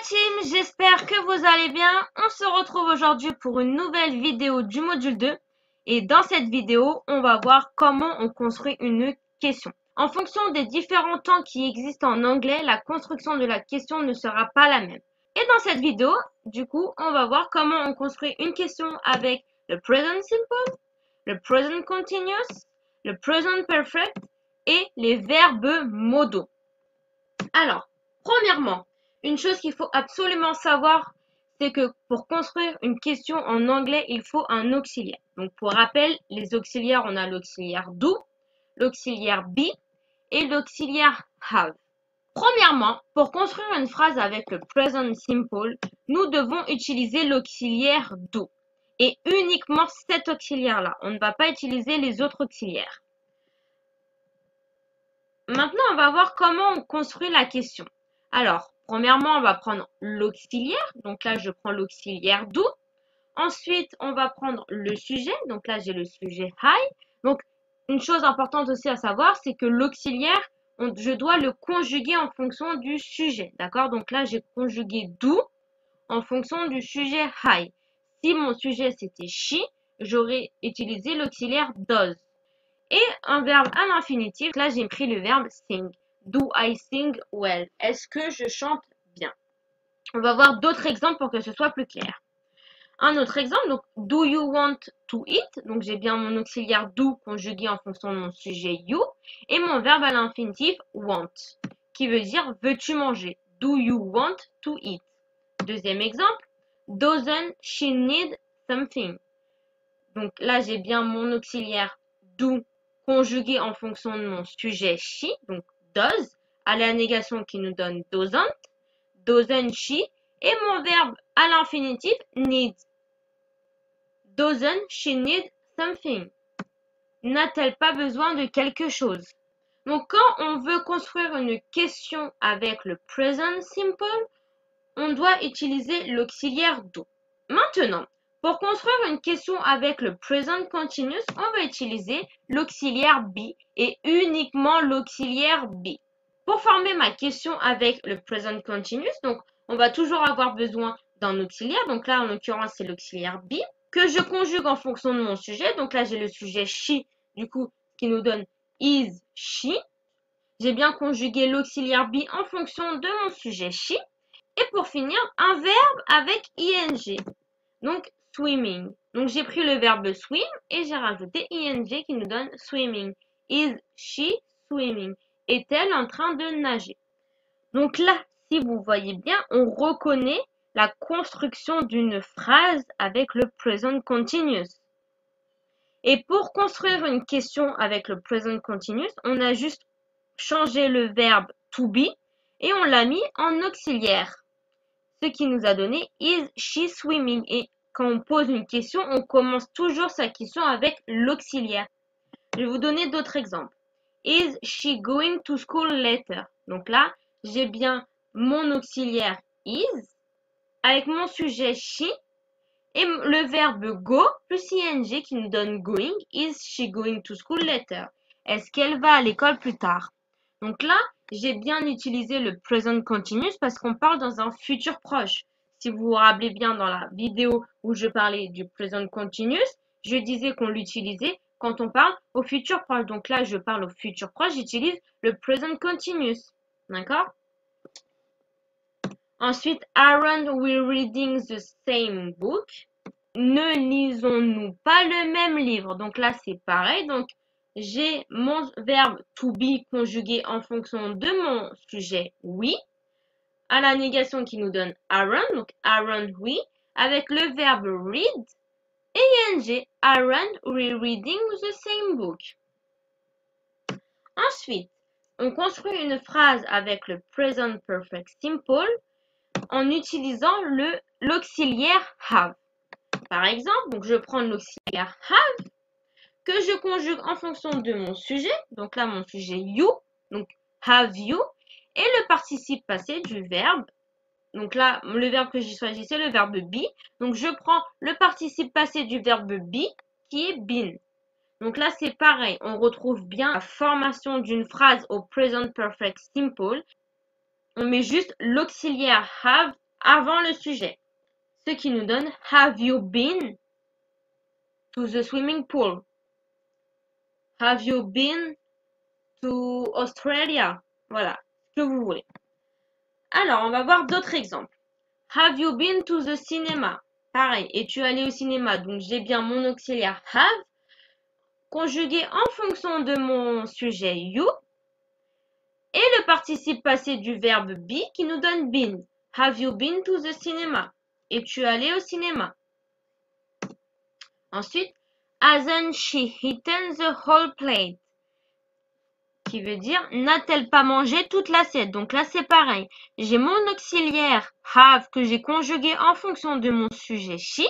team, j'espère que vous allez bien. On se retrouve aujourd'hui pour une nouvelle vidéo du module 2. Et dans cette vidéo, on va voir comment on construit une question. En fonction des différents temps qui existent en anglais, la construction de la question ne sera pas la même. Et dans cette vidéo, du coup, on va voir comment on construit une question avec le present simple, le present continuous, le present perfect et les verbes modaux. Alors, premièrement, une chose qu'il faut absolument savoir, c'est que pour construire une question en anglais, il faut un auxiliaire. Donc, pour rappel, les auxiliaires, on a l'auxiliaire do, l'auxiliaire be et l'auxiliaire have. Premièrement, pour construire une phrase avec le present simple, nous devons utiliser l'auxiliaire do. Et uniquement cet auxiliaire-là. On ne va pas utiliser les autres auxiliaires. Maintenant, on va voir comment on construit la question. Alors, premièrement, on va prendre l'auxiliaire. Donc là, je prends l'auxiliaire do. Ensuite, on va prendre le sujet. Donc là, j'ai le sujet I. Donc, une chose importante aussi à savoir, c'est que l'auxiliaire, je dois le conjuguer en fonction du sujet. D'accord? Donc là, j'ai conjugué do en fonction du sujet I. Si mon sujet, c'était she, j'aurais utilisé l'auxiliaire does. Et un verbe à l'infinitif, là j'ai pris le verbe sing. Do I sing well? Est-ce que je chante bien? On va voir d'autres exemples pour que ce soit plus clair. Un autre exemple, donc do you want to eat? Donc j'ai bien mon auxiliaire do conjugué en fonction de mon sujet you et mon verbe à l'infinitif want, qui veut dire veux-tu manger? Do you want to eat? Deuxième exemple, doesn't she need something? Donc là j'ai bien mon auxiliaire do conjugué en fonction de mon sujet she, donc does, à la négation qui nous donne doesn't she, et mon verbe à l'infinitif need. Doesn't she need something? N'a-t-elle pas besoin de quelque chose? Donc quand on veut construire une question avec le present simple, on doit utiliser l'auxiliaire do. Maintenant, pour construire une question avec le present continuous, on va utiliser l'auxiliaire be et uniquement l'auxiliaire be. Pour former ma question avec le present continuous, donc on va toujours avoir besoin d'un auxiliaire. Donc là, en l'occurrence, c'est l'auxiliaire be que je conjugue en fonction de mon sujet. Donc là, j'ai le sujet she, du coup, qui nous donne is she. J'ai bien conjugué l'auxiliaire be en fonction de mon sujet she. Et pour finir, un verbe avec ing. Donc, swimming. Donc, j'ai pris le verbe swim et j'ai rajouté ing qui nous donne swimming. Is she swimming? Est-elle en train de nager? Donc là, si vous voyez bien, on reconnaît la construction d'une phrase avec le present continuous. Et pour construire une question avec le present continuous, on a juste changé le verbe to be et on l'a mis en auxiliaire. Ce qui nous a donné is she swimming? Et quand on pose une question, on commence toujours sa question avec l'auxiliaire. Je vais vous donner d'autres exemples. Is she going to school later? Donc là, j'ai bien mon auxiliaire is avec mon sujet she et le verbe go plus ing qui nous donne going. Is she going to school later? Est-ce qu'elle va à l'école plus tard? Donc là, j'ai bien utilisé le present continuous parce qu'on parle dans un futur proche. Si vous vous rappelez bien dans la vidéo où je parlais du present continuous, je disais qu'on l'utilisait quand on parle au futur proche. Donc là, je parle au futur proche, j'utilise le present continuous. D'accord? Ensuite, aren't we reading the same book? Ne lisons-nous pas le même livre? Donc là, c'est pareil. Donc, j'ai mon verbe to be conjugué en fonction de mon sujet oui, à la négation qui nous donne aren't, donc aren't we, avec le verbe read et ing, aren't we reading the same book? Ensuite, on construit une phrase avec le present perfect simple en utilisant l'auxiliaire have. Par exemple, donc je prends l'auxiliaire have que je conjugue en fonction de mon sujet. Donc là, mon sujet you, donc have you, et le participe passé du verbe. Donc là, le verbe que j'ai choisi, c'est le verbe be. Donc je prends le participe passé du verbe be, qui est been. Donc là, c'est pareil. On retrouve bien la formation d'une phrase au present perfect simple. On met juste l'auxiliaire have avant le sujet. Ce qui nous donne Have you been to the swimming pool? Have you been to Australia? Voilà, ce que vous voulez. Alors, on va voir d'autres exemples. Have you been to the cinema? Pareil, es-tu allé au cinéma? Donc, j'ai bien mon auxiliaire have, conjugué en fonction de mon sujet you, et le participe passé du verbe be qui nous donne been. Have you been to the cinema? Es-tu allé au cinéma? Ensuite, hasn't she eaten the whole plate? Qui veut dire, n'a-t-elle pas mangé toute l'assiette? Donc là, c'est pareil. J'ai mon auxiliaire have que j'ai conjugué en fonction de mon sujet she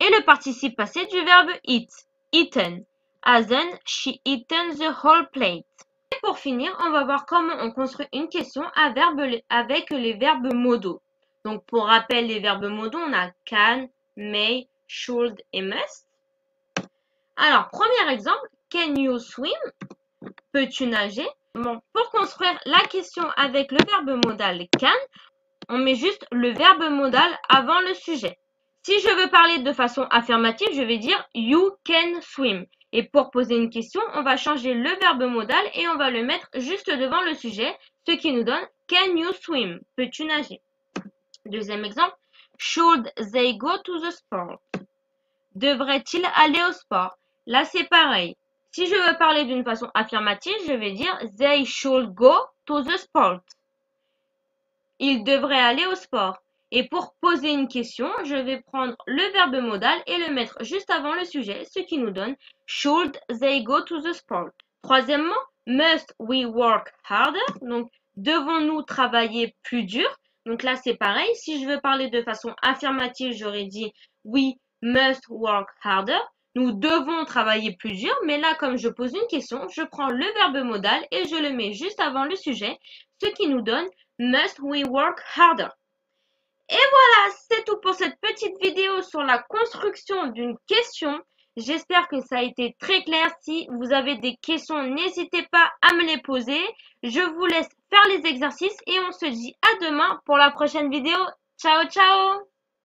et le participe passé du verbe eat, eaten. Hasn't she eaten the whole plate? Et pour finir, on va voir comment on construit une question avec les verbes modaux. Donc pour rappel, les verbes modaux, on a can, may, should et must. Alors, premier exemple, can you swim? Peux-tu nager? Bon, pour construire la question avec le verbe modal can, on met juste le verbe modal avant le sujet. Si je veux parler de façon affirmative, je vais dire you can swim. Et pour poser une question, on va changer le verbe modal et on va le mettre juste devant le sujet, ce qui nous donne can you swim? Peux-tu nager? Deuxième exemple, should they go to the sport? Devrait-il aller au sport? Là, c'est pareil. Si je veux parler d'une façon affirmative, je vais dire they should go to the sport. Ils devraient aller au sport. Et pour poser une question, je vais prendre le verbe modal et le mettre juste avant le sujet, ce qui nous donne should they go to the sport. Troisièmement, must we work harder? Donc, devons-nous travailler plus dur? Donc là, c'est pareil. Si je veux parler de façon affirmative, j'aurais dit we must work harder. Nous devons travailler plus dur, mais là, comme je pose une question, je prends le verbe modal et je le mets juste avant le sujet, ce qui nous donne must we work harder. Et voilà, c'est tout pour cette petite vidéo sur la construction d'une question. J'espère que ça a été très clair. Si vous avez des questions, n'hésitez pas à me les poser. Je vous laisse faire les exercices et on se dit à demain pour la prochaine vidéo. Ciao, ciao!